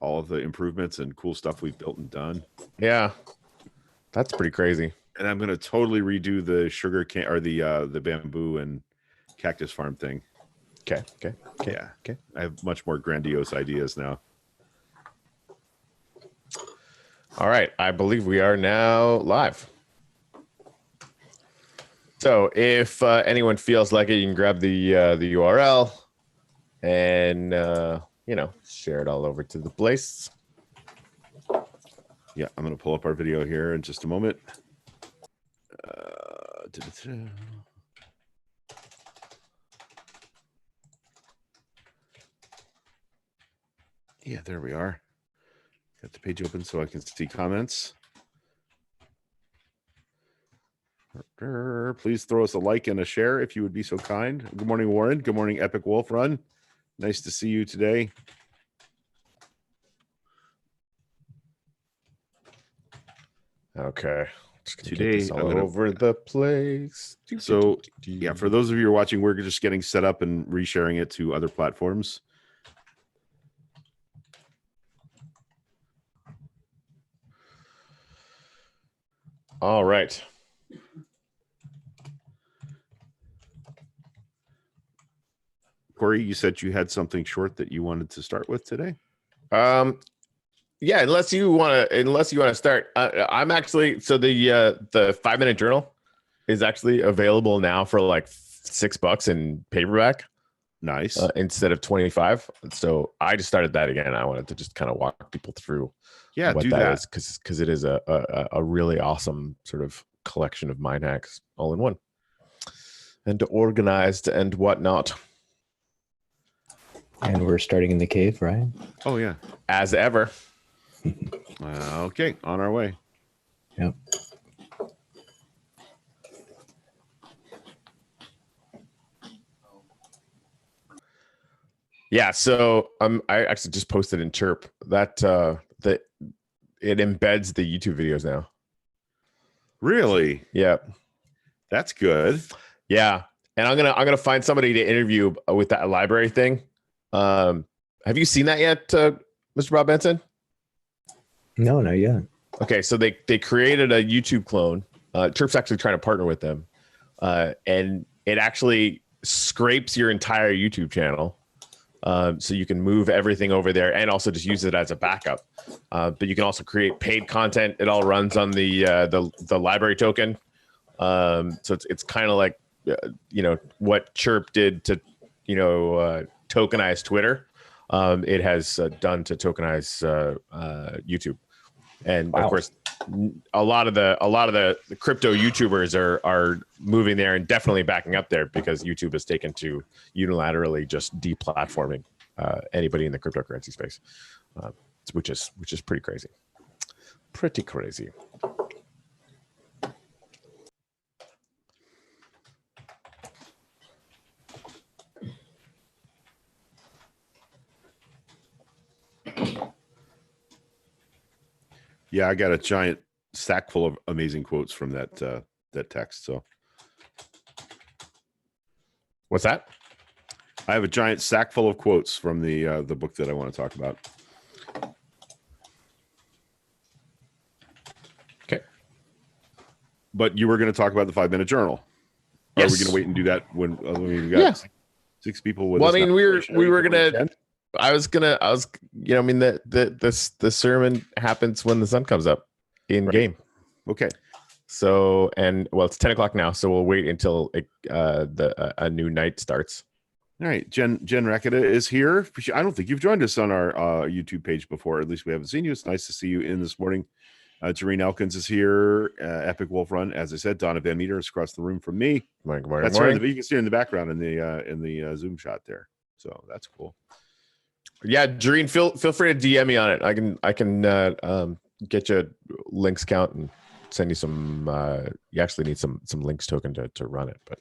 all of the improvements and cool stuff we've built and done. Yeah, that's pretty crazy. And I'm gonna totally redo the sugar cane or the bamboo and cactus farm thing. Okay. Yeah. Okay. I have much more grandiose ideas now. All right, I believe we are now live. So if anyone feels like it, you can grab the URL and share it all over to the place. Yeah, I'm gonna pull up our video here in just a moment. Yeah, there we are. Got the page open so I can see comments. Please throw us a like and a share if you would be so kind. Good morning, Warren. Good morning, Epic Wolf Run. Nice to see you today. Okay. Today all over the place. So yeah, for those of you who are watching, we're just getting set up and resharing it to other platforms. All right. Corey, you said you had something short that you wanted to start with today. Yeah, unless you want to start. I'm actually the 5-minute journal is actually available now for like $6 in paperback. Nice. Instead of 25. So I just started that again. I wanted to just kind of walk people through. Yeah, what do that that is because it is a really awesome sort of collection of mind hacks all in one and organized and whatnot. And we're starting in the cave, right? Oh yeah, as ever. Okay, on our way. Yep. Yeah, so I actually just posted in Chirp that it embeds the YouTube videos now. Really? Yeah, that's good. Yeah, and I'm gonna find somebody to interview with that library thing. Have you seen that yet, Mr. Bob Benson? No, not yet. Okay, so they created a YouTube clone. Chirp's actually trying to partner with them, and it actually scrapes your entire YouTube channel. So you can move everything over there and also just use it as a backup. But you can also create paid content. It all runs on the library token. So it's kind of like what Chirp did to tokenize Twitter. It has done to tokenize YouTube. And wow. Of course, a lot of the crypto YouTubers are moving there and definitely backing up there because YouTube has taken to unilaterally just deplatforming anybody in the cryptocurrency space, which is pretty crazy. Pretty crazy. Yeah, I got a giant sack full of amazing quotes from that text. So, what's that? I have a giant sack full of quotes from the book that I want to talk about. Okay, but you were going to talk about the 5-minute journaal. Yes. Are we going to wait and do that when we got 6 people with? Well, I mean, we were gonna. I was, I mean, the sermon happens when the sun comes up in game. Okay. So, it's 10 o'clock now. So we'll wait until a new night starts. All right. Jen Rakita is here. I don't think you've joined us on our YouTube page before. At least we haven't seen you. It's nice to see you in this morning. Jareen Elkins is here. Epic Wolf Run. As I said, Donna Van Meter is across the room from me. Good morning. That's her. You can see her in the background in the Zoom shot there. So that's cool. Yeah, Jareen, feel free to DM me on it. I can get you a links count and send you some. You actually need some links token to run it, but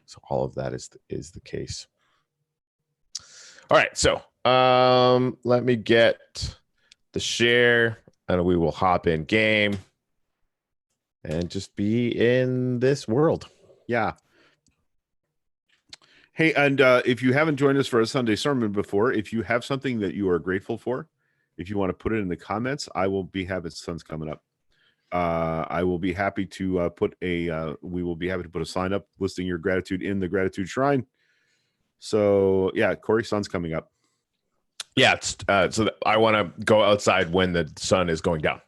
so all of that is the case. All right, so let me get the share, and we will hop in game and just be in this world. Yeah. Hey, and if you haven't joined us for a Sunday sermon before, if you have something that you are grateful for, if you want to put it in the comments, I will be happy. Sun's coming up. I will be happy to we will be happy to put a sign up listing your gratitude in the gratitude shrine. So yeah, Corey, sun's coming up. Yeah, it's, so I want to go outside when the sun is going down.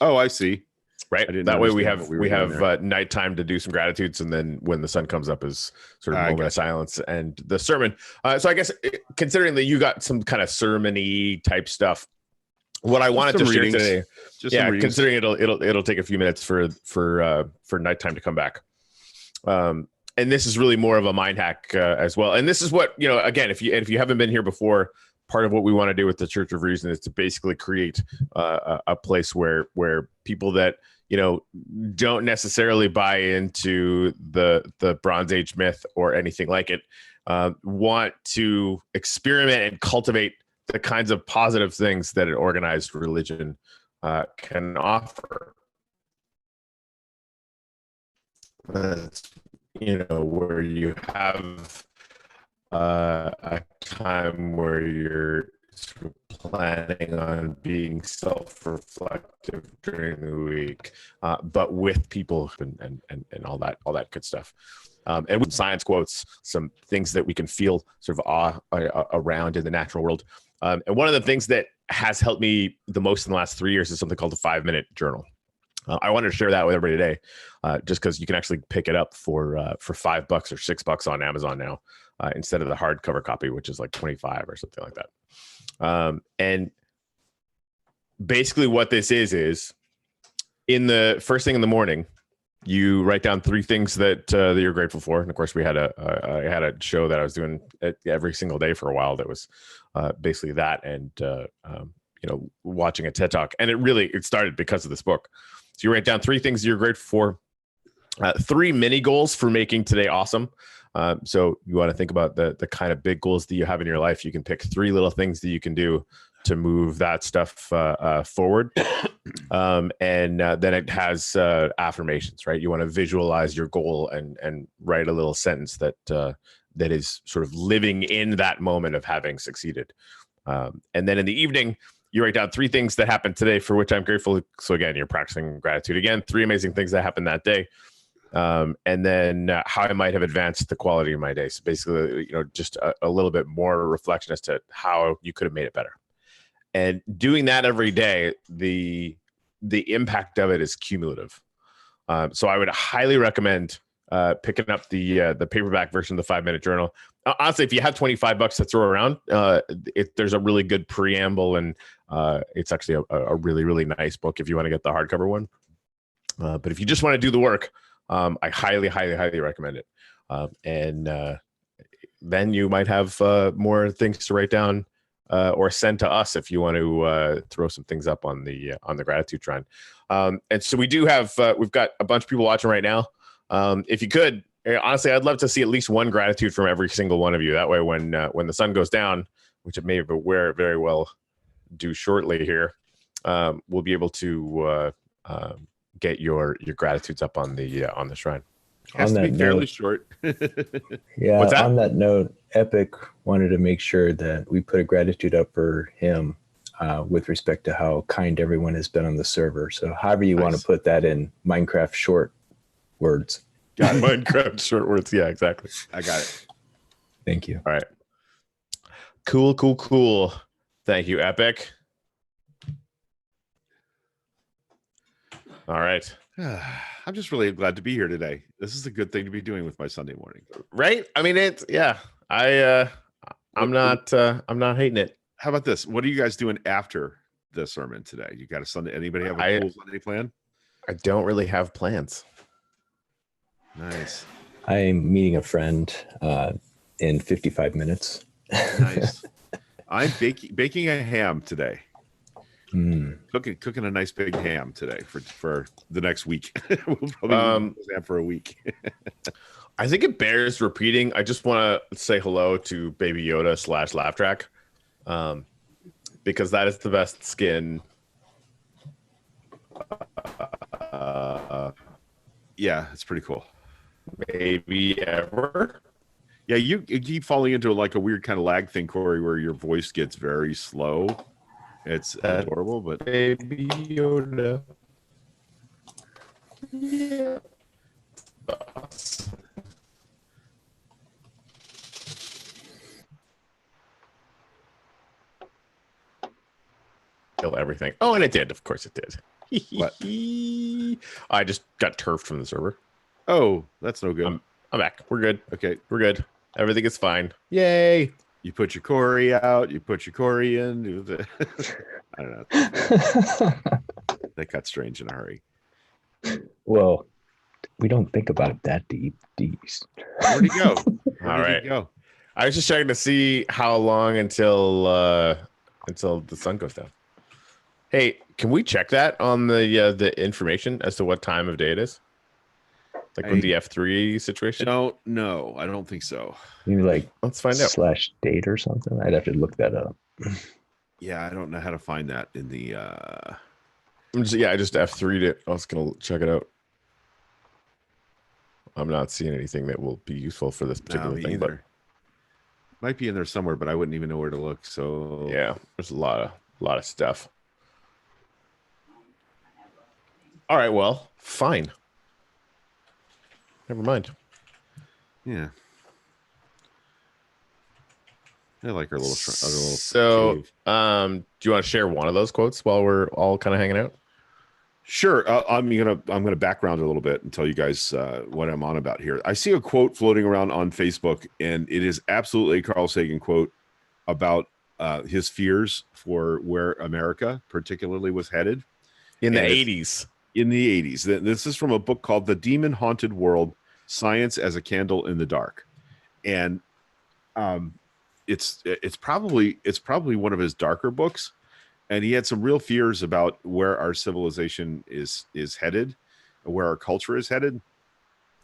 Oh, I see. Right. I didn't That way we understand have what we were doing there. nighttime to do some gratitudes, and then when the sun comes up is sort of a I moment of silence and the sermon. So I guess considering that you got some kind of sermon-y type stuff, what I wanted to some share readings. today, Just some readings. considering it'll take a few minutes for nighttime to come back. And this is really more of a mind hack as well. And this is what, again, if you haven't been here before, part of what we want to do with the Church of Reason is to basically create a place where people that don't necessarily buy into the Bronze Age myth or anything like it want to experiment and cultivate the kinds of positive things that an organized religion can offer. Where you have a time where you're sort of planning on being self-reflective during the week, but with people and all that good stuff. And with science quotes, some things that we can feel sort of awe around in the natural world. And one of the things that has helped me the most in the last 3 years is something called the 5-minute journal. I wanted to share that with everybody today, just because you can actually pick it up for $5 or $6 on Amazon now, instead of the hardcover copy, which is like 25 or something like that. And basically what this is in the first thing in the morning, you write down 3 things that you're grateful for. And of course, I had a show that I was doing every single day for a while that was basically that, and watching a TED Talk. And it started because of this book. So you write down 3 things you're grateful for, 3 mini goals for making today awesome. So you want to think about the kind of big goals that you have in your life. You can pick 3 little things that you can do to move that stuff forward. And then it has affirmations, right? You want to visualize your goal and write a little sentence that is sort of living in that moment of having succeeded. And then in the evening, you write down 3 things that happened today for which I'm grateful. So again, you're practicing gratitude again, 3 amazing things that happened that day. And then how I might have advanced the quality of my day. So basically, just a little bit more reflection as to how you could have made it better. And doing that every day, the impact of it is cumulative. So I would highly recommend picking up the paperback version of the 5-minute journal. Honestly, if you have $25 to throw around, there's a really good preamble, and it's actually a really, really nice book if you want to get the hardcover one. But if you just want to do the work, I highly, highly, highly recommend it. And then you might have more things to write down or send to us if you want to throw some things up on the gratitude shrine. And so we do have we've got a bunch of people watching right now. If you could, honestly, I'd love to see at least one gratitude from every single one of you. That way, when the sun goes down, which it may very well do shortly here, we'll be able to get your gratitudes up on the shrine. Has to be fairly short. Yeah. What's that? On that note, Epic wanted to make sure that we put a gratitude up for him with respect to how kind everyone has been on the server. So however you want to put that in Minecraft short words. Got it. Minecraft short words. Yeah, exactly. I got it. Thank you. All right. Cool. Thank you, Epic. All right. I'm just really glad to be here today. This is a good thing to be doing with my Sunday morning. Right? I mean, I'm not hating it. How about this? What are you guys doing after the sermon today? You got a Sunday? Anybody have a cool Sunday plan? I don't really have plans. Nice. I'm meeting a friend in 55 minutes. Nice. I'm baking a ham today. Cooking a nice big ham today for the next week. We'll probably ham for a week. I think it bears repeating. I just want to say hello to Baby Yoda / Laugh Track, because that is the best skin. Yeah, it's pretty cool. Maybe ever. Yeah, you keep falling into like a weird kind of lag thing, Corey, where your voice gets very slow. It's That- adorable, but Baby Yoda. Yeah. Kill everything. Oh, and it did. Of course it did. What? I just got turfed from the server. oh, that's no good. I'm back. We're good. Okay, We're good. Everything is fine. Yay. you put your Corey out. You put your Corey in. I don't know. That got strange in a hurry. Well, we don't think about it that deep. Where'd he go? Where All did right. he go? I was just checking to see how long until the sun goes down. Hey, can we check that on the information as to what time of day it is? Like with the F3 situation? No, I don't think so. Maybe like Let's find out. /date or something. I'd have to look that up. Yeah, I don't know how to find that in the. I just F3'd it. I was gonna check it out. I'm not seeing anything that will be useful for this particular me thing, either. Might be in there somewhere, but I wouldn't even know where to look. So but yeah, there's a lot of stuff. All right, well, fine. Never mind. yeah. I like our little. So, cave. do you want to share one of those quotes while we're all kind of hanging out? Sure. I'm gonna background a little bit and tell you guys what I'm on about here. I see a quote floating around on Facebook, and it is absolutely a Carl Sagan quote about his fears for where America, particularly, was headed In the And it's- 80s. in the 80s. This is from a book called "The Demon Haunted World: Science as a Candle in the Dark," and it's probably one of his darker books. And he had some real fears about where our civilization is headed, where our culture is headed.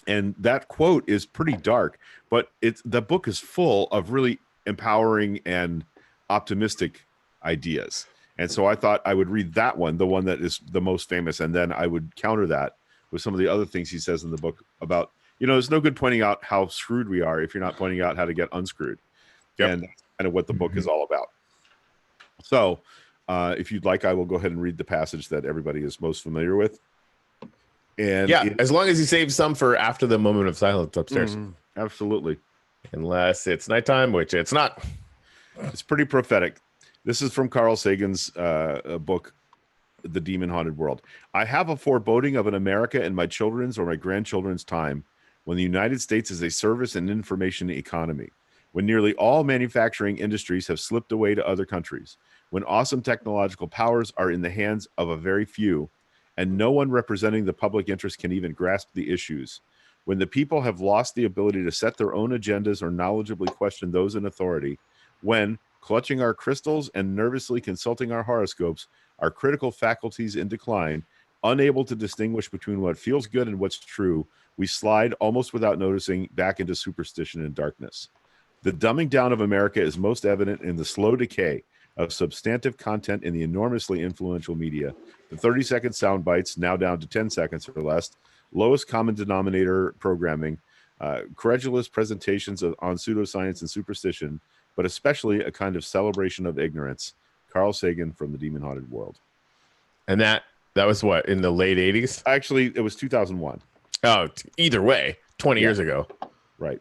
And that quote is pretty dark, but the book is full of really empowering and optimistic ideas. And so I thought I would read that one, the one that is the most famous, and then I would counter that with some of the other things he says in the book about, there's no good pointing out how screwed we are if you're not pointing out how to get unscrewed. Yep. And that's kind of what the book is all about. So if you'd like, I will go ahead and read the passage that everybody is most familiar with. And Yeah, as long as you save some for after the moment of silence upstairs. Absolutely. Unless it's nighttime, which it's not. It's pretty prophetic. This is from Carl Sagan's book, The Demon Haunted World. I have a foreboding of an America in my children's or my grandchildren's time when the United States is a service and information economy, when nearly all manufacturing industries have slipped away to other countries, when awesome technological powers are in the hands of a very few, and no one representing the public interest can even grasp the issues, when the people have lost the ability to set their own agendas or knowledgeably question those in authority, when, clutching our crystals and nervously consulting our horoscopes, our critical faculties in decline, unable to distinguish between what feels good and what's true, we slide almost without noticing back into superstition and darkness. The dumbing down of America is most evident in the slow decay of substantive content in the enormously influential media, the 30-second sound bites now down to 10 seconds or less, lowest common denominator programming, credulous presentations on pseudoscience and superstition, but especially a kind of celebration of ignorance. Carl Sagan from The Demon Haunted World. And that was what, in the late 80s? Actually, it was 2001. Oh, either way, 20 years ago. Right.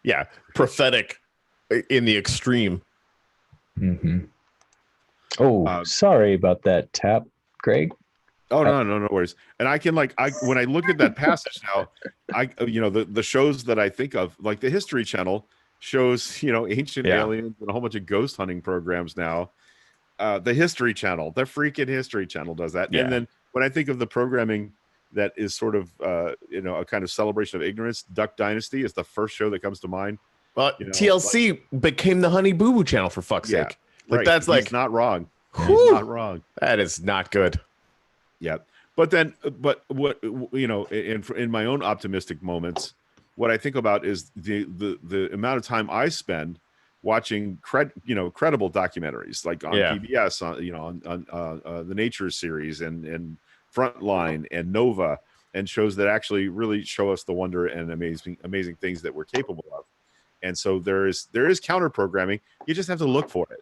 Yeah, prophetic in the extreme. Mm-hmm. Oh, sorry about that tap, Greg. Oh no worries. And I can when I look at that passage now, the shows that I think of, like the History Channel shows, ancient aliens and a whole bunch of ghost hunting programs now. The History Channel, the freaking History Channel does that. Yeah. And then when I think of the programming that is sort of a kind of celebration of ignorance, Duck Dynasty is the first show that comes to mind. Well, TLC became the Honey Boo Boo channel, for fuck's sake. Like, right. that's He's not wrong. He's not wrong. That is not good. Yeah. But what, in my own optimistic moments, what I think about is the amount of time I spend watching credible documentaries like on PBS, on the Nature series and Frontline and Nova, and shows that actually really show us the wonder and amazing things that we're capable of. And so there is counter programming. You just have to look for it.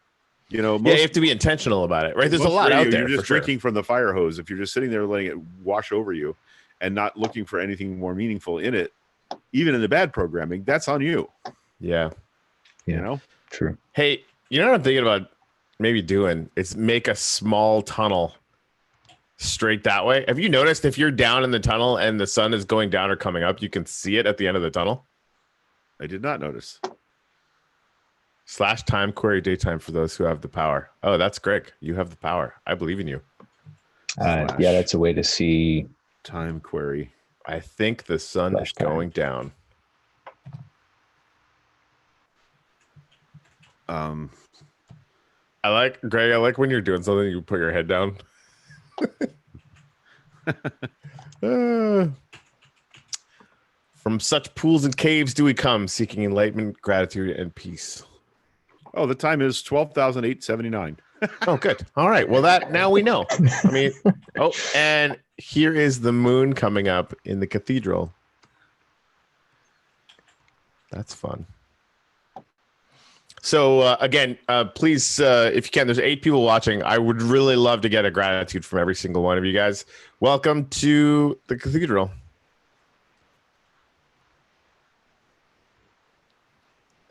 You know, Yeah, you have to be intentional about it, right? There's a most lot radio, out there. You're just for sure. drinking from the fire hose. If you're just sitting there letting it wash over you and not looking for anything more meaningful in it, even in the bad programming, that's on you. Yeah. Yeah. You know? True. Hey, you know what I'm thinking about maybe doing? Is make a small tunnel straight that way. Have you noticed if you're down in the tunnel and the sun is going down or coming up, you can see it at the end of the tunnel? I did not notice. / time query daytime for those who have the power. Oh, that's Greg. You have the power. I believe in you. Yeah, that's a way to see. Time query. I think the sun is / time. going down. I like Greg. I like when you're doing something, you put your head down. From such pools and caves do we come, seeking enlightenment, gratitude, and peace. Oh, the time is 12,879. Oh, good. All right. Well, that now we know. I mean, oh, and here is the moon coming up in the cathedral. That's fun. So again, please, if you can, there's 8 people watching. I would really love to get a gratitude from every single one of you guys. Welcome to the cathedral.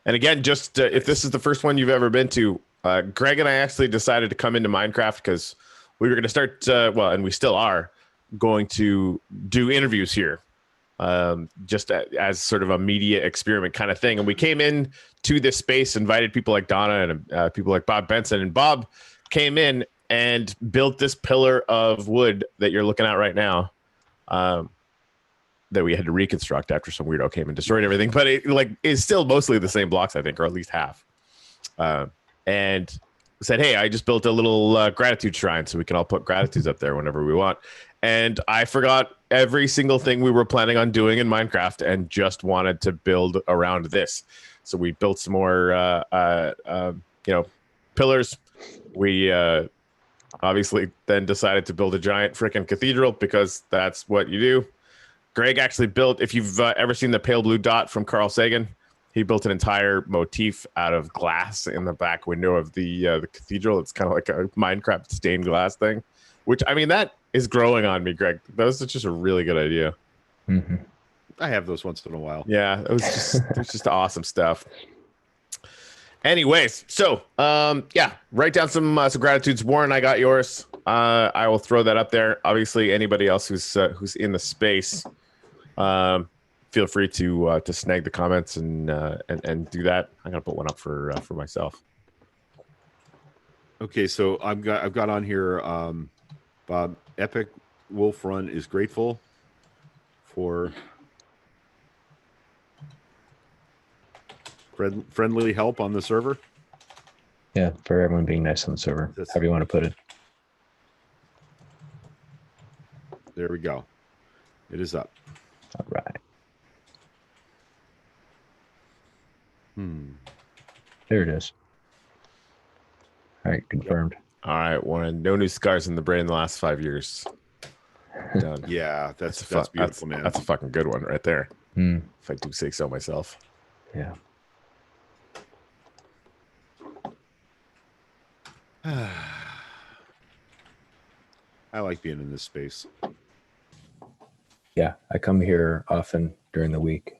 And again, just if this is the first one you've ever been to, Greg and I actually decided to come into Minecraft because we were going to start, and we still are, going to do interviews here, just as sort of a media experiment kind of thing. And we came in to this space, invited people like Donna and people like Bob Benson. And Bob came in and built this pillar of wood that you're looking at right now. That we had to reconstruct after some weirdo came and destroyed everything, but it is still mostly the same blocks, I think, or at least half. And said, "Hey, I just built a little gratitude shrine, so we can all put gratitudes up there whenever we want." And I forgot every single thing we were planning on doing in Minecraft, and just wanted to build around this. So we built some more, pillars. We obviously then decided to build a giant freaking cathedral because that's what you do. Greg actually built, if you've ever seen the pale blue dot from Carl Sagan, he built an entire motif out of glass in the back window of the cathedral. It's kind of like a Minecraft stained glass thing, which, I mean, that is growing on me, Greg. That was just a really good idea. Mm-hmm. I have those once in a while. Yeah, it was just awesome stuff. Anyways, so write down some gratitudes. Warren, I got yours. I will throw that up there. Obviously, anybody else who's in the space, feel free to snag the comments and do that. I'm gonna put one up for myself. Okay, so I've got on here, Bob. Epic Wolf Run is grateful for friendly help on the server. Yeah, for everyone being nice on the server. However you want to put it. There we go. It is up. All right. There it is. All right, confirmed. All right, Warren. No new scars in the brain in the last 5 years. Done. Yeah, that's beautiful, man. That's a fucking good one right there. If I do say so myself. Yeah. I like being in this space. Yeah, I come here often during the week.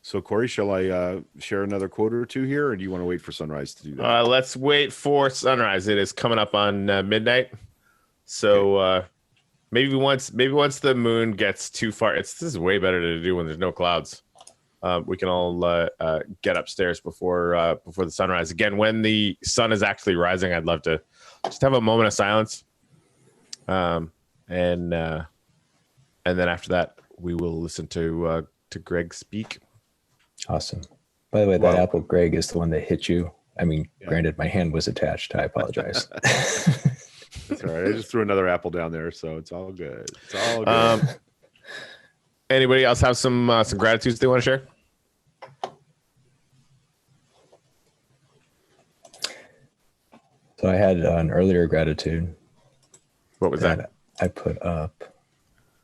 So, Corey, shall I share another quote or two here, or do you want to wait for sunrise to do that? Let's wait for sunrise. It is coming up on midnight. So maybe once the moon gets too far, this is way better to do when there's no clouds. We can all get upstairs before the sunrise. Again, when the sun is actually rising, I'd love to just have a moment of silence. And then after that, we will listen to Greg speak. Awesome. By the way, that apple, Greg, is the one that hit you. I mean, granted, my hand was attached. I apologize. That's all right. I just threw another apple down there, so it's all good. It's all good. Anybody else have some gratitudes they want to share? So I had an earlier gratitude. What was that? I put up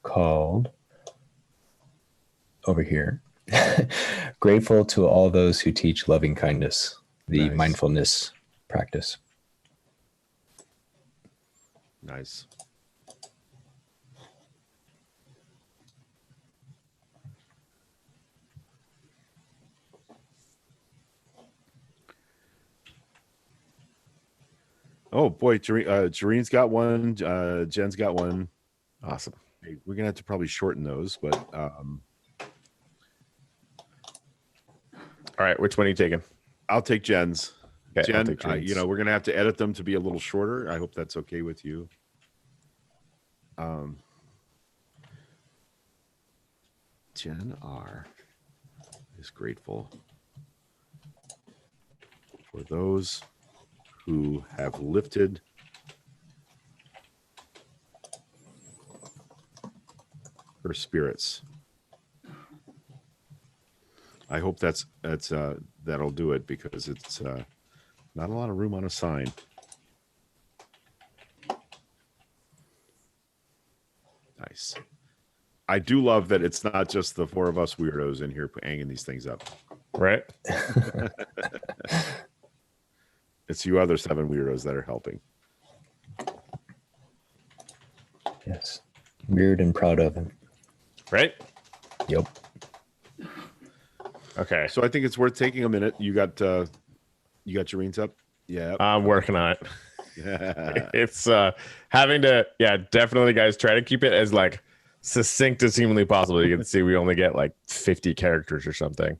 called over here. Grateful to all those who teach loving kindness, the Nice. mindfulness practice. Nice. Oh boy, Jareen's got one. Jen's got one. Awesome. Hey, we're gonna have to probably shorten those, but All right, which one are you taking? I'll take Jen's. Okay, I'll Jen, take Jareen's. we're gonna have to edit them to be a little shorter. I hope that's okay with you. Jen R is grateful for those who have lifted her spirits. I hope that'll do it, because it's not a lot of room on a sign. Nice. I do love that it's not just the four of us weirdos in here hanging these things up. Right? It's you other 7 weirdos that are helping. Yes. Weird and proud of him. Right? Yep. Okay. So I think it's worth taking a minute. You got Jareen's up? Yeah. I'm working on it. Yeah. It's having to, definitely, guys, try to keep it as like succinct as humanly possible. You can see we only get like 50 characters or something.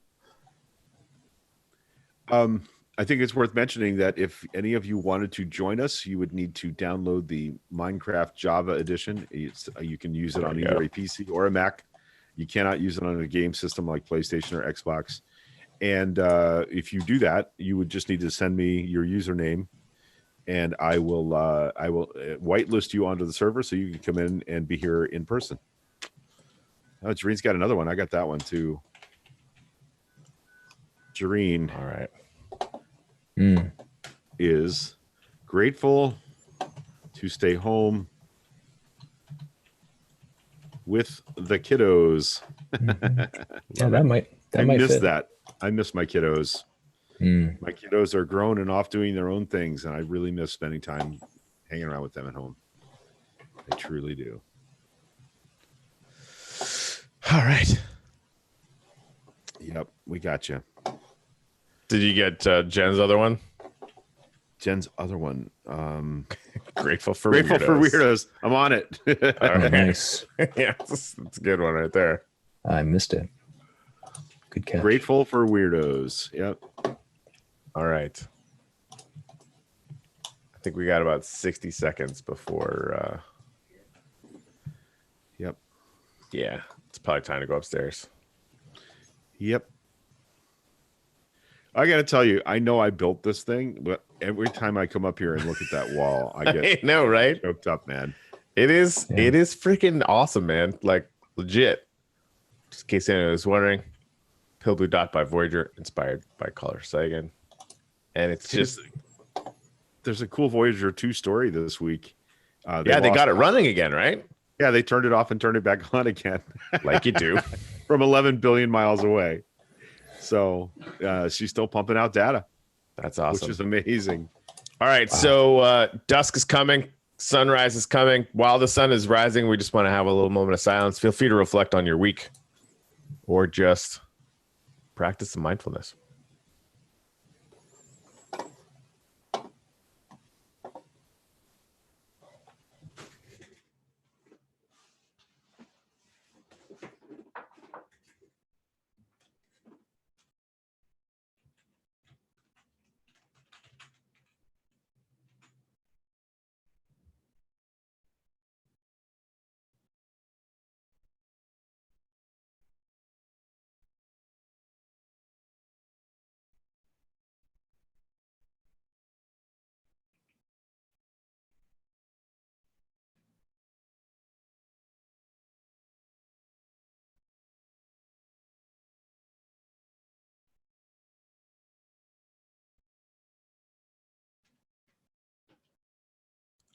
I think it's worth mentioning that if any of you wanted to join us, you would need to download the Minecraft Java edition. You can use it on either a PC or a Mac. You cannot use it on a game system like PlayStation or Xbox. And if you do that, you would just need to send me your username, and I will whitelist you onto the server so you can come in and be here in person. Oh, Jareen's got another one. I got that one too. Jareen. All right. Is grateful to stay home with the kiddos. Yeah, that might miss fit. that. I miss my kiddos. My kiddos are grown and off doing their own things, and I really miss spending time hanging around with them at home. I truly do. All right. Yep, we got you. Did you get Jen's other one? Jen's other one. Grateful for weirdos. I'm on it. Oh, nice. Yeah, that's a good one right there. I missed it. Good catch. Grateful for weirdos. Yep. All right. I think we got about 60 seconds before. Yep. Yeah, it's probably time to go upstairs. Yep. I got to tell you, I know I built this thing, but every time I come up here and look at that wall, I get I know, right? choked up, man. It is freaking awesome, man. Like, legit. Just in case anyone was wondering, Pale Blue Dot by Voyager, inspired by Carl Sagan. And it's just... There's a cool Voyager 2 story this week. They got it running again, right? Yeah, they turned it off and turned it back on again. Like you do. From 11 billion miles away. So she's still pumping out data. That's awesome. Which is amazing. All right, so dusk is coming. Sunrise is coming. While the sun is rising, we just want to have a little moment of silence. Feel free to reflect on your week or just practice some mindfulness.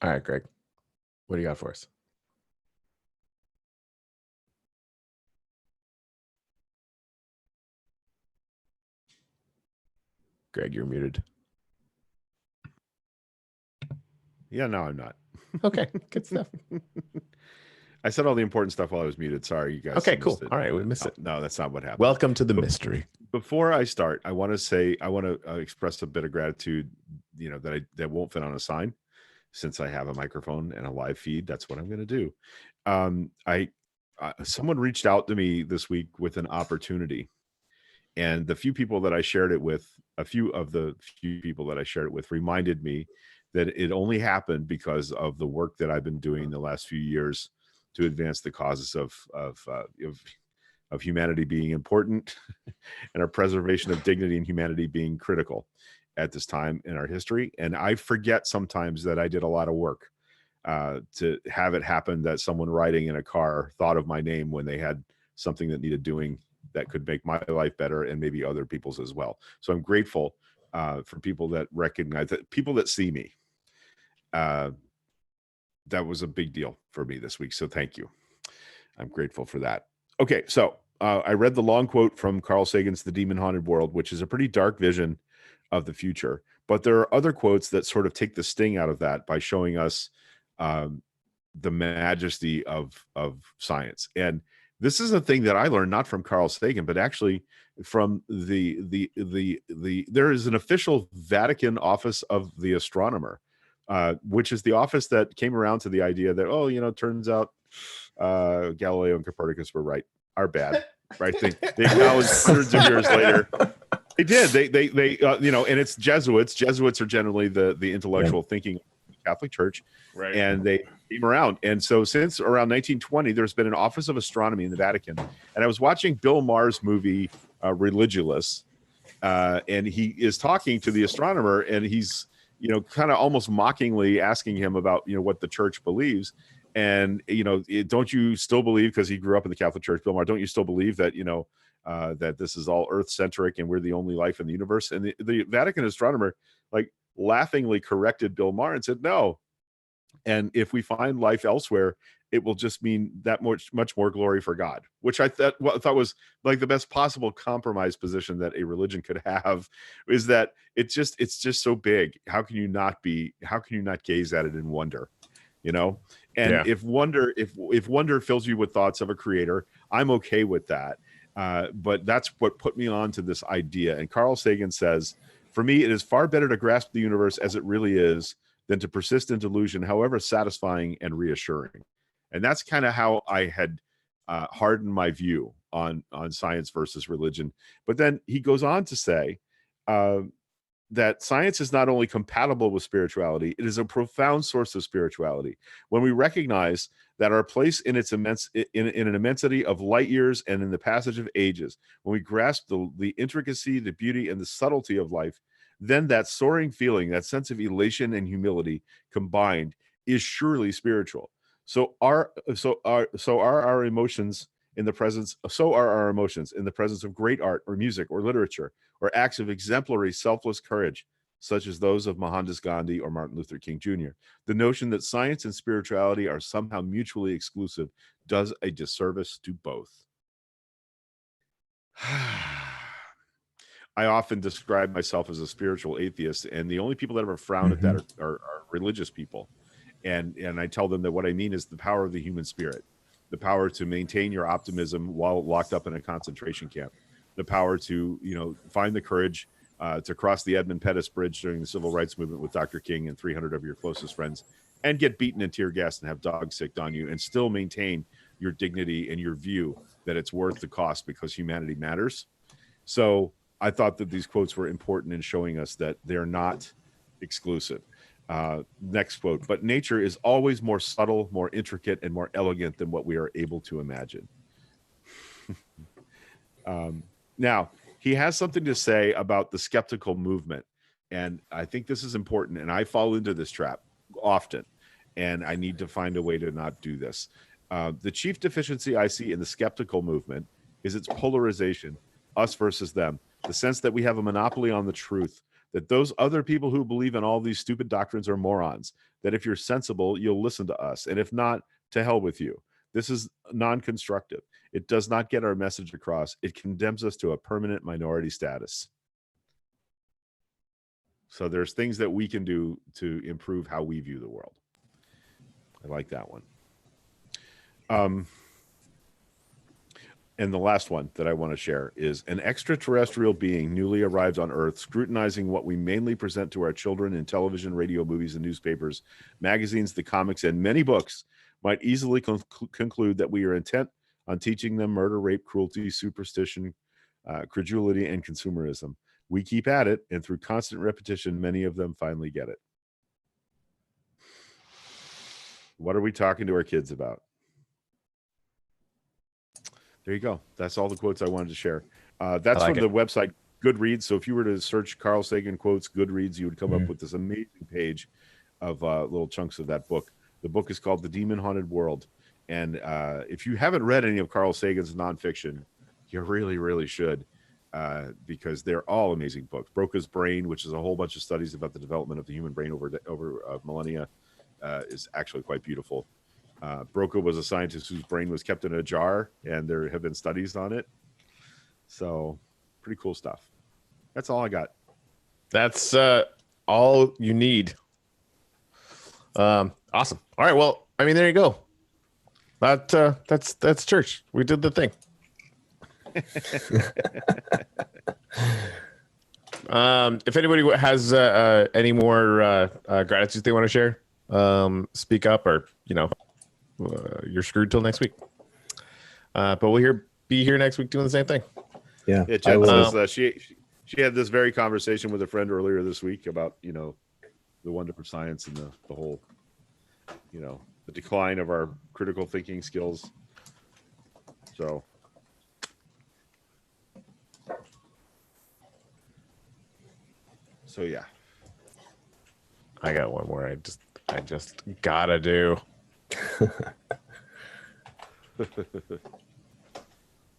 All right, Greg, what do you got for us? Greg, you're muted. Yeah, no, I'm not. Okay, good stuff. I said all the important stuff while I was muted. Sorry, you guys. Okay, missed cool. it. All right, we missed it. No, that's not what happened. Welcome to the mystery. Before I start, I want to express a bit of gratitude, that won't fit on a sign, since I have a microphone and a live feed. That's what I'm going to do. Someone reached out to me this week with an opportunity, and a few people that I shared it with reminded me that it only happened because of the work that I've been doing the last few years to advance the causes of humanity being important and our preservation of dignity and humanity being critical at this time in our history. And I forget sometimes that I did a lot of work to have it happen, that someone riding in a car thought of my name when they had something that needed doing that could make my life better and maybe other people's as well. So I'm grateful for people that recognize that, people that see me. That was a big deal for me this week. So thank you. I'm grateful for that. Okay. So I read the long quote from Carl Sagan's The Demon Haunted World, which is a pretty dark vision of the future. But there are other quotes that sort of take the sting out of that by showing us the majesty of science. And this is a thing that I learned not from Carl Sagan, but actually from there is an official Vatican office of the astronomer, which is the office that came around to the idea that, turns out Galileo and Copernicus were right. Our bad, right? They acknowledged hundreds of years later. They did. They and it's Jesuits. Jesuits are generally the intellectual thinking of the Catholic Church, right? And they came around. And so since around 1920, there's been an Office of Astronomy in the Vatican. And I was watching Bill Maher's movie Religulous, and he is talking to the astronomer, and he's kind of almost mockingly asking him about what the church believes. And don't you still believe, because he grew up in the Catholic Church, Bill Maher, don't you still believe that that this is all Earth centric and we're the only life in the universe? And the Vatican astronomer laughingly corrected Bill Maher and said no. And if we find life elsewhere, it will just mean that much more glory for God, which I thought was the best possible compromise position that a religion could have, is that it's just so big. How can you not gaze at it in wonder? And if wonder fills you with thoughts of a creator, I'm okay with that. But that's what put me on to this idea. And Carl Sagan says, for me, it is far better to grasp the universe as it really is than to persist in delusion, however satisfying and reassuring. And that's kind of how I had hardened my view on science versus religion. But then he goes on to say that science is not only compatible with spirituality, it is a profound source of spirituality. When we recognize that our place in its in an immensity of light years and in the passage of ages, when we grasp the intricacy, the beauty, and the subtlety of life, then that soaring feeling, that sense of elation and humility combined, is surely spiritual. So are our emotions in the presence of great art or music or literature, or acts of exemplary selfless courage, such as those of Mohandas Gandhi or Martin Luther King Jr. The notion that science and spirituality are somehow mutually exclusive does a disservice to both. I often describe myself as a spiritual atheist, and the only people that ever frown at that are religious people. And I tell them that what I mean is the power of the human spirit, the power to maintain your optimism while locked up in a concentration camp, the power to find the courage to cross the Edmund Pettus Bridge during the Civil Rights Movement with Dr. King and 300 of your closest friends, and get beaten and tear gassed and have dogs sicked on you, and still maintain your dignity and your view that it's worth the cost because humanity matters. So I thought that these quotes were important in showing us that they're not exclusive. Next quote, but nature is always more subtle, more intricate, and more elegant than what we are able to imagine. Now, he has something to say about the skeptical movement, and I think this is important, and I fall into this trap often, and I need to find a way to not do this. The chief deficiency I see in the skeptical movement is its polarization, us versus them, the sense that we have a monopoly on the truth, that those other people who believe in all these stupid doctrines are morons, that if you're sensible, you'll listen to us, and if not, to hell with you. This is non-constructive. It does not get our message across. It condemns us to a permanent minority status. So there's things that we can do to improve how we view the world. I like that one. And the last one that I want to share is an extraterrestrial being newly arrived on Earth, scrutinizing what we mainly present to our children in television, radio, movies, and newspapers, magazines, the comics, and many books, might easily conclude that we are intent on teaching them murder, rape, cruelty, superstition, credulity, and consumerism. We keep at it, and through constant repetition, many of them finally get it. What are we talking to our kids about? There you go. That's all the quotes I wanted to share. That's from the website Goodreads. So if you were to search Carl Sagan quotes Goodreads, you would come up with this amazing page of little chunks of that book. The book is called The Demon Haunted World. And if you haven't read any of Carl Sagan's nonfiction, you really, really should, because they're all amazing books. Broca's Brain, which is a whole bunch of studies about the development of the human brain over millennia, is actually quite beautiful. Broca was a scientist whose brain was kept in a jar, and there have been studies on it. So pretty cool stuff. That's all I got. That's all you need. Awesome. All right. Well, I mean, there you go. That's church. We did the thing. If anybody has any more gratitudes they want to share, speak up, or you're screwed till next week. But we'll be here next week doing the same thing. Yeah. Jen says she had this very conversation with a friend earlier this week about the wonder for science and the whole the decline of our critical thinking skills. So yeah. I got one more. I just gotta do. All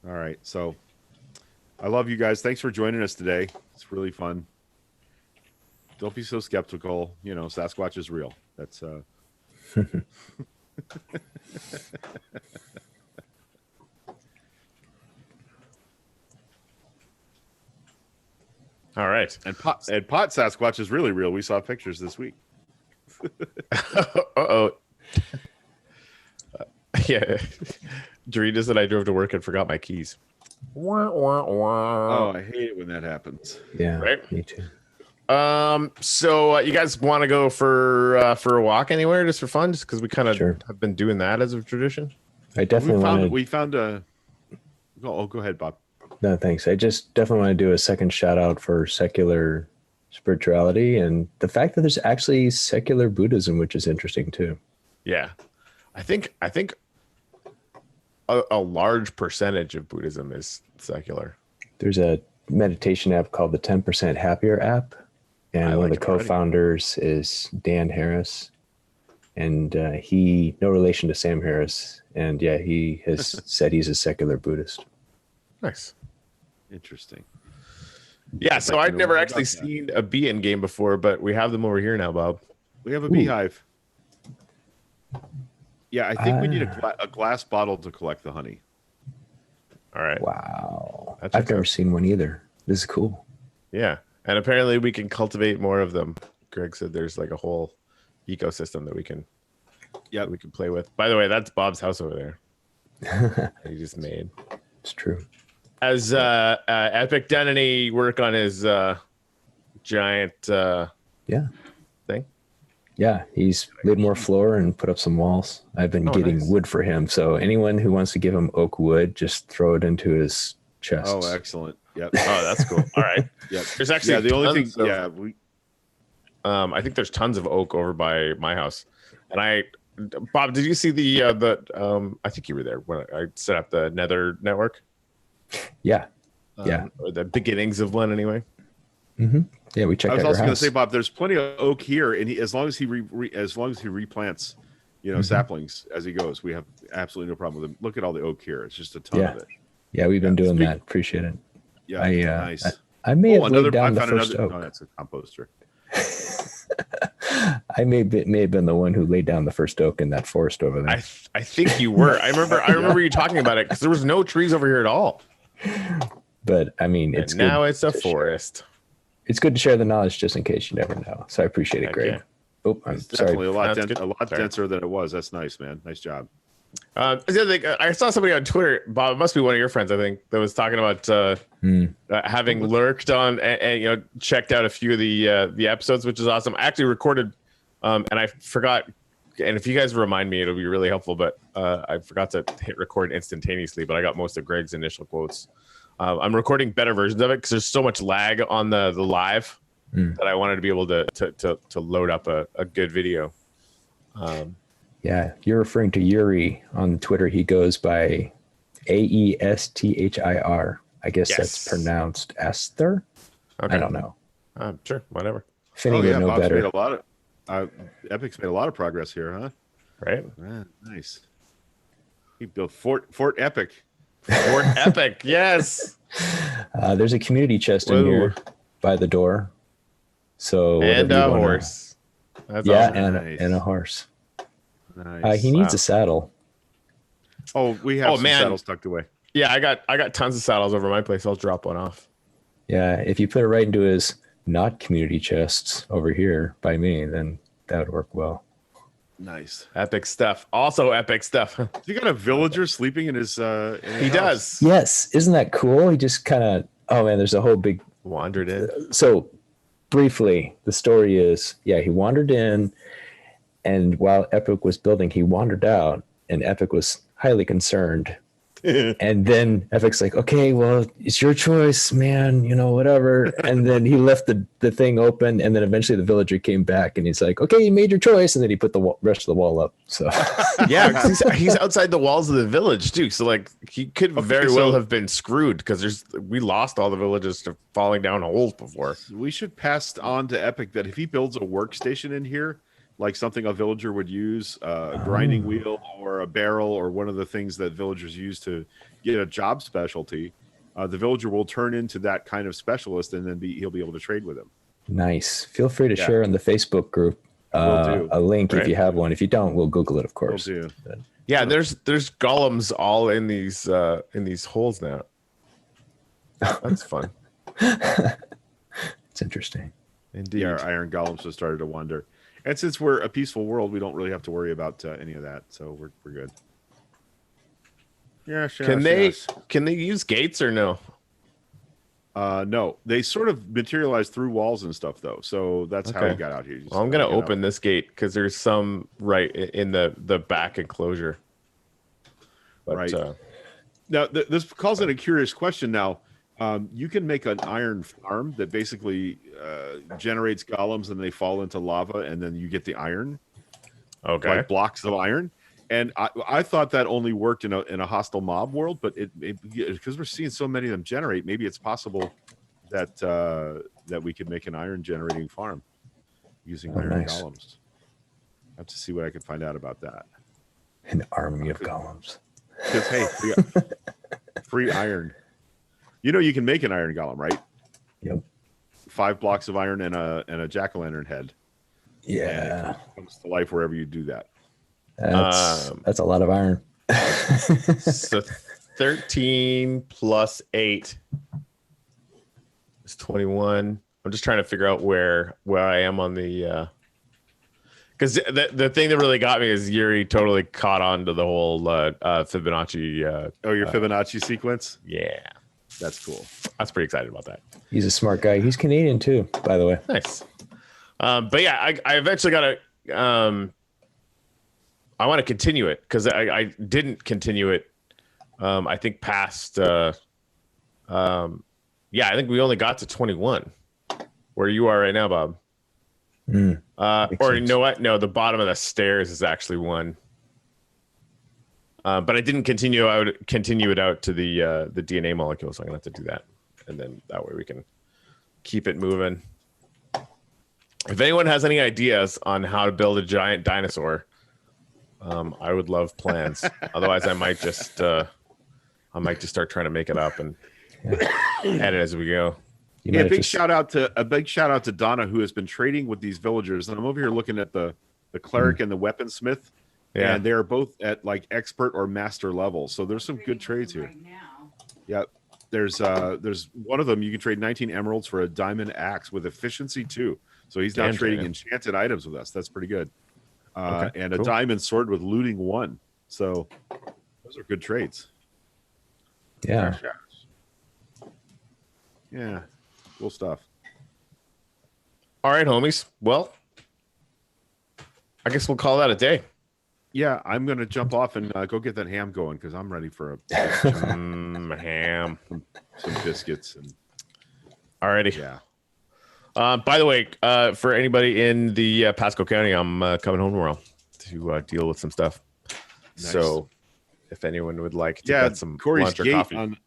right. So I love you guys. Thanks for joining us today. It's really fun. Don't be so skeptical. Sasquatch is real. That's All right. And pot Sasquatch is really real. We saw pictures this week. Uh-oh. Yeah. Dorita said I drove to work and forgot my keys. Wah, wah, wah. Oh, I hate it when that happens. Yeah, right? Me too. So you guys want to go for a walk anywhere just for fun, just because we kind of have been doing that as a tradition? I definitely we found a. Oh, go ahead, Bob. No, thanks. I just definitely want to do a second shout out for secular spirituality and the fact that there's actually secular Buddhism, which is interesting too. Yeah, I think a large percentage of Buddhism is secular. There's a meditation app called the 10% Happier app, and one of the co-founders is Dan Harris, and he no relation to Sam Harris, and yeah, he has said he's a secular Buddhist. Nice. Interesting. Yeah, so I'd never actually seen a bee in game before, but we have them over here now, Bob. We have a beehive. Yeah, I think we need a glass bottle to collect the honey. All right. Wow. I've never seen one either. This is cool. Yeah. And apparently we can cultivate more of them. Greg said there's like a whole ecosystem that we can play with. By the way, that's Bob's house over there. He just made. It's true. Has Epic done any work on his giant thing? Yeah, he's laid more floor and put up some walls. I've been getting wood for him. So anyone who wants to give him oak wood, just throw it into his chest. Oh, excellent. Yep. Oh, that's cool. All right. Yep. There's actually the only thing. I think there's tons of oak over by my house. And Bob, did you see the I think you were there when I set up the Nether network? Yeah. Or the beginnings of one anyway. Mm-hmm. Yeah, we checked. I was also going to say, Bob, there's plenty of oak here, and as long as he replants, saplings as he goes, we have absolutely no problem with him. Look at all the oak here; it's just a ton of it. Yeah, we've been doing that. Appreciate it. Yeah, nice. I may have laid down the first oak. No, that's a composter. I may have been the one who laid down the first oak in that forest over there. I think you were. I remember you talking about it because there was no trees over here at all. But I mean, it's now it's a forest. it's good to share the knowledge just in case you never know. So I appreciate it, Heck Greg. yeah. Oh, I'm It's sorry. definitely a lot, That's good. a lot Sorry. denser than it was. That's nice, man. Nice job. The other thing, I saw somebody on Twitter, Bob. It must be one of your friends, I think, that was talking about having lurked on and checked out a few of the episodes, which is awesome. I actually recorded, and I forgot. And if you guys remind me, it'll be really helpful. But I forgot to hit record instantaneously. But I got most of Greg's initial quotes. I'm recording better versions of it because there's so much lag on the live that I wanted to be able to load up a good video. Yeah, you're referring to Yuri on Twitter. He goes by Aesthir. I guess Yes. that's pronounced Esther. Okay. I don't know. Sure, whatever. Finney would know Bob's better. made a lot of Epic's made a lot of progress here, huh? Right. Yeah, nice. He built Fort Epic. Fort Epic. Yes. There's a community chest in Whoa. here by the door. So And whatever a you wanna- horse. That's Yeah, awesome. Nice. and a horse. Nice. He needs Wow. a saddle. Oh, we have some man. saddles tucked away. Yeah, I got tons of saddles over my place. I'll drop one off. Yeah, if you put it right into his not community chests over here by me, then that would work well. Nice. Epic stuff. Also epic stuff. You got a villager sleeping in his. In his He house. does. Yes, isn't that cool? He just kind of. Oh man, there's a whole big. Wandered in. So, briefly, the story is, he wandered in, and while Epic was building, he wandered out, and Epic was highly concerned. And then Epic's like, okay, well, it's your choice, man, whatever. And then he left the thing open, and then eventually the villager came back, and he's like, okay, you made your choice, and then he put the rest of the wall up. So Yeah, 'cause he's outside the walls of the village too. So like he could very well have been screwed because we lost all the villages to falling down holes before. We should pass on to Epic that if he builds a workstation in here, like something a villager would use, a grinding wheel or a barrel or one of the things that villagers use to get a job specialty, the villager will turn into that kind of specialist, and then he'll be able to trade with him. nice. Feel free to Yeah. share in the Facebook group Will do. a link Right. if you have one. If you don't, we'll Google it, of Will course. do. Yeah, there's golems all in these holes now. That's fun. It's interesting. Indeed. Yeah, our iron golems have started to wander. And since we're a peaceful world, we don't really have to worry about any of that. So we're good. Yeah, sure. Can they use gates or no? No, they sort of materialize through walls and stuff, though. So that's how Okay. we got out here. Well, I'm gonna open this gate because there's some right in the back enclosure. But, Right. Now, this calls in a curious question. Now, you can make an iron farm that basically generates golems, and they fall into lava, and then you get the iron, okay. like blocks of iron. And I thought that only worked in a hostile mob world, but it because we're seeing so many of them generate, maybe it's possible that that we could make an iron generating farm using iron nice. golems. I have to see what I can find out about that. An army of golems. Because hey, free iron. You can make an iron golem, right? Yep. 5 blocks of iron and a jack-o'-lantern head. Yeah. And it comes to life wherever you do that. That's a lot of iron. So 13 plus 8 is 21. I'm just trying to figure out where I am on the because the thing that really got me is Yuri totally caught on to the whole Fibonacci. Your Fibonacci sequence? Yeah, That's cool. I was pretty excited about that. He's a smart guy. He's Canadian too, by the way. Nice. But yeah, I eventually got to. I want to continue it because I didn't continue it. I think past. Yeah, I think we only got to 21. Where you are right now, Bob. Or you know what? No, the bottom of the stairs is actually 1. But I didn't continue it out to the DNA molecule, so I'm gonna have to do that, and then that way we can keep it moving. If anyone has any ideas on how to build a giant dinosaur, I would love plans. Otherwise, I might just start trying to make it up and edit as we go. You Yeah, might have big to- shout out to Donna, who has been trading with these villagers, and I'm over here looking at the cleric and the weaponsmith, Yeah. and they're both at like expert or master level. So there's some good trades here. Right now. Yeah, There's one of them you can trade 19 emeralds for a diamond axe with efficiency 2. So he's now trading enchanted items with us. That's pretty good. And a diamond sword with looting 1. So those are good trades. Yeah. Yeah. Cool stuff. All right, homies. Well, I guess we'll call that a day. Yeah, I'm gonna jump off and go get that ham going because I'm ready for ham, some biscuits and. Alrighty. Yeah. By the way, for anybody in the Pasco County, I'm coming home tomorrow to deal with some stuff. Nice. So, if anyone would like to get some lunch or coffee.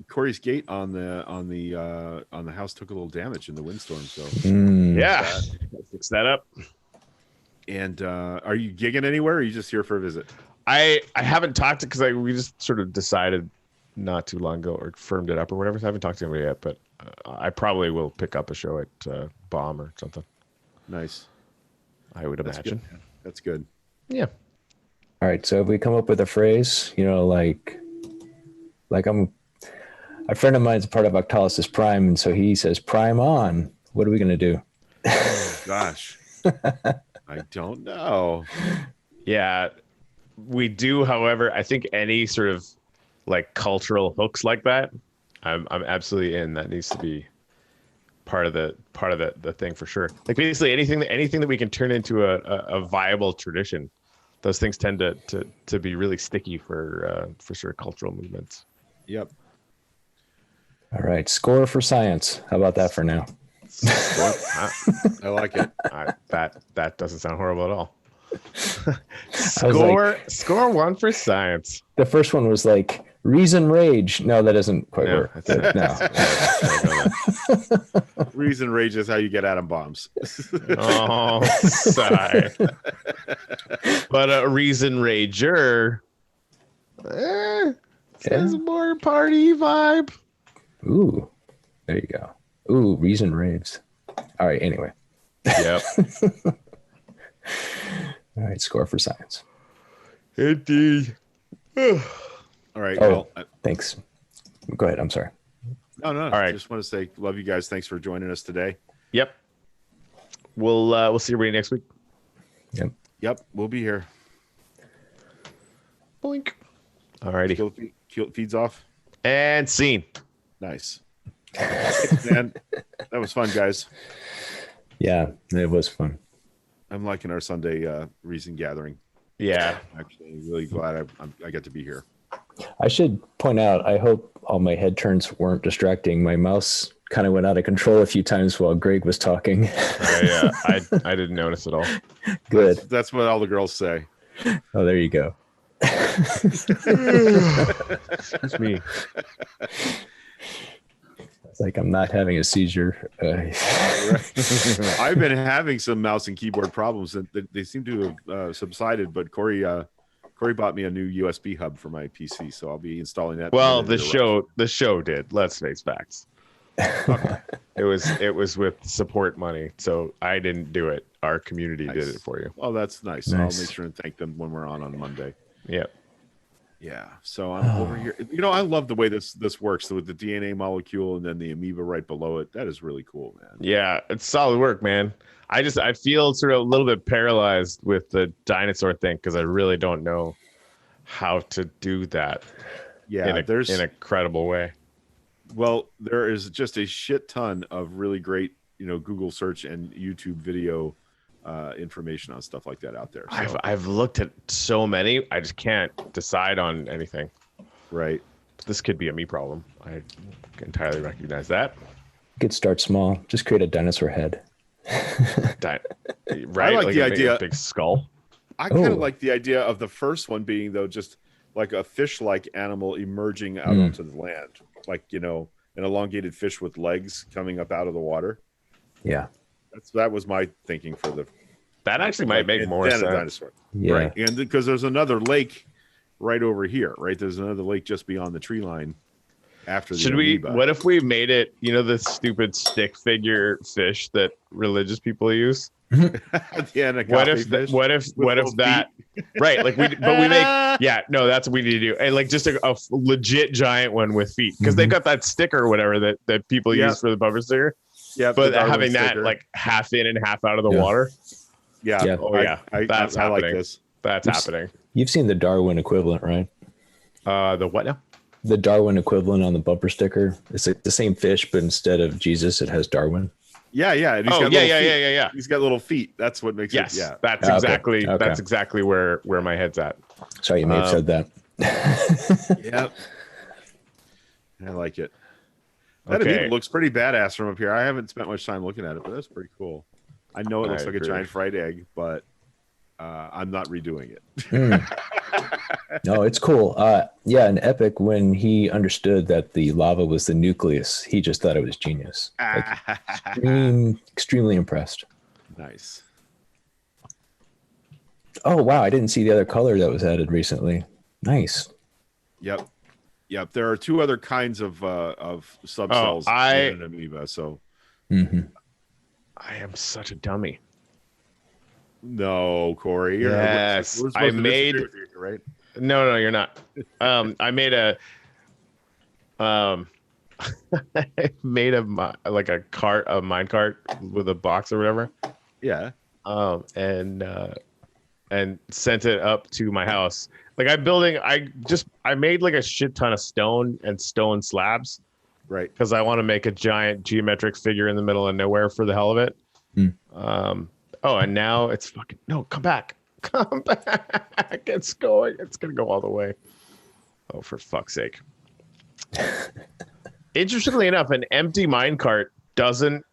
Corey's gate on the house took a little damage in the windstorm. So fix that up. And are you gigging anywhere? Or are you just here for a visit? I haven't talked to because we just sort of decided not too long ago or firmed it up or whatever. So I haven't talked to anybody yet, but I probably will pick up a show at Bomb or something. Nice. I would imagine. That's good. Yeah. All right. So if we come up with a phrase, like a friend of mine is a part of Octalysis Prime, and so he says Prime on. What are we going to do? Oh, gosh. I don't know. Yeah, we do. However, I think any sort of like cultural hooks like that, I'm absolutely in. That needs to be part of the thing for sure. Like basically anything that we can turn into a viable tradition. Those things tend to be really sticky for sure cultural movements. Yep. All right, score for science. How about that for now? I like it. That doesn't sound horrible at all. Score 1 for science. The first one was like reason rage. No, that doesn't quite work. No. Reason rage is how you get atom bombs. Oh, sorry. But a reason rager has a more party vibe. Ooh, there you go. Ooh, reason raves. All right, anyway. Yep. All right, score for science. Indeed. All right. Oh, thanks. Go ahead. I'm sorry. No. All right. I just want to say, love you guys. Thanks for joining us today. Yep. We'll see everybody next week. Yep. We'll be here. Boink. All righty. Feeds off. And scene. Nice. Man, that was fun, guys. Yeah, it was fun. I'm liking our Sunday reason gathering. Yeah. Actually, really glad I get to be here. I should point out, I hope all my head turns weren't distracting. My mouse kind of went out of control a few times while Greg was talking. Yeah. I didn't notice at all. Good. That's what all the girls say. Oh, there you go. Excuse me. It's like I'm not having a seizure. I've been having some mouse and keyboard problems, and they seem to have subsided. But Corey bought me a new USB hub for my PC, so I'll be installing that. Well, the show did. Let's face facts. It was with support money, so I didn't do it. Our community did it for you. Oh, that's nice. I'll make sure and thank them when we're on Monday. Yep. Yeah, so I'm over here. I love the way this works with the DNA molecule and then the amoeba right below it. That is really cool, man. Yeah, it's solid work, man. I feel sort of a little bit paralyzed with the dinosaur thing because I really don't know how to do that. Yeah, in a credible way. Well, there is just a shit ton of really great, Google search and YouTube video information on stuff like that out there. So. I've looked at so many, I just can't decide on anything. Right. This could be a me problem. I entirely recognize that. You could start small. Just create a dinosaur head. Right. I like the idea. A big skull. I kind of like the idea of the first one being though just like a fish-like animal emerging out onto the land, like an elongated fish with legs coming up out of the water. Yeah. That was my thinking for the. That actually might make more sense. A dinosaur. Yeah. Right, and because there's another lake right over here, right? There's another lake just beyond the tree line. After the amoeba. What if we made it? The stupid stick figure fish that religious people use. What if Right. Like we make, yeah, no, that's what we need to do. And like just a legit giant one with feet. Because they've got that sticker or whatever that people use for the bumper sticker. Yeah. But having that like half in and half out of the water. Yeah. Oh yeah. That's I happening. like this. That's happening. You've seen the Darwin equivalent, right? The what now? The Darwin equivalent on the bumper sticker. It's like the same fish, but instead of Jesus, it has Darwin. Yeah. And he's got yeah. He's got little feet. That's what makes Yes. it. Yeah. That's Okay. that's exactly where my head's at. Sorry, you may have said that. Yep. I like it. That Okay. Amiibo looks pretty badass from up here. I haven't spent much time looking at it, but that's pretty cool. I know it looks like a giant fried egg, but I'm not redoing it. No, it's cool. Yeah, in Epic, when he understood that the lava was the nucleus, he just thought it was genius. Like, extremely impressed. Nice. Oh, wow. I didn't see the other color that was added recently. Nice. Yep. There are 2 other kinds of subcells in an amoeba. So I am such a dummy. no, Corey. Yes, we're supposed I to made. disagree with you, right? No, you're not. I made a. I made a mine cart with a box or whatever. Yeah. And sent it up to my house. Like I made like a shit ton of stone and stone slabs. Right. Because I want to make a giant geometric figure in the middle of nowhere for the hell of it. And now it's fucking no, come back. It's gonna go all the way. Oh, for fuck's sake. Interestingly enough, an empty minecart doesn't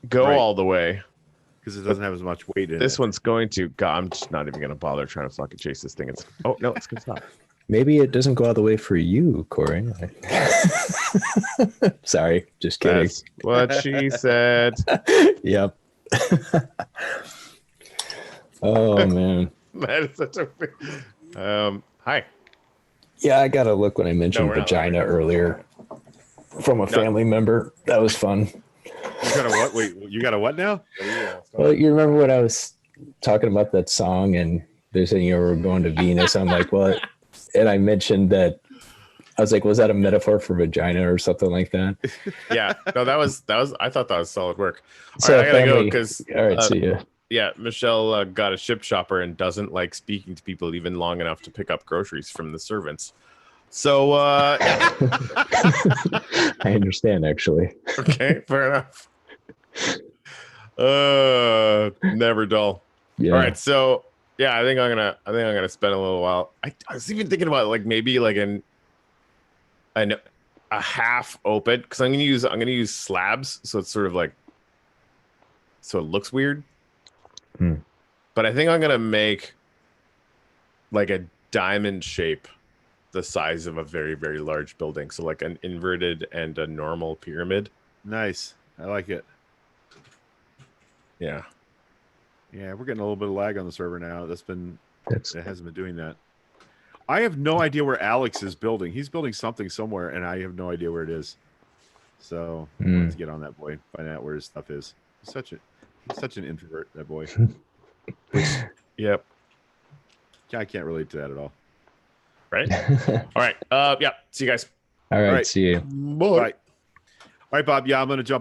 go all the way. Because it doesn't have as much weight in it. This one's going to. God, I'm just not even gonna bother trying to fucking chase this thing. It's it's gonna stop. Maybe it doesn't go all the way for you, Corey. Sorry, just kidding. That's what she said. Yep. Oh man. That is such a. Hi. Yeah, I gotta look when I mentioned vagina earlier from a family member. That was fun. You got a what? Wait, you got a what now? Well, you remember when I was talking about that song and they're saying you were going to Venus? I'm like, what? And I mentioned that. I was like, was that a metaphor for vagina or something like that? Yeah. No, that was. I thought that was solid work. So all right, I gotta go because. All right, see ya. Yeah, Michelle got a ship shopper and doesn't like speaking to people even long enough to pick up groceries from the servants. So, yeah. I understand, actually. Okay, fair enough. Never dull. Yeah. All right, so yeah, I think I'm gonna spend a little while. I was even thinking about like maybe like a half open because I'm gonna use slabs, so it's sort of like so it looks weird. But I think I'm gonna make like a diamond shape the size of a very, very large building. So like an inverted and a normal pyramid. Nice. I like it. Yeah. Yeah, we're getting a little bit of lag on the server now. It hasn't been doing that. I have no idea where Alex is building. He's building something somewhere, and I have no idea where it is. So I want to get on that boy, find out where his stuff is. He's such an introvert, that boy. Yep. I can't relate to that at all. Right? All right. Yeah. See you guys. All right. All right. See you. Bye. All right, Bob. Yeah, I'm going to jump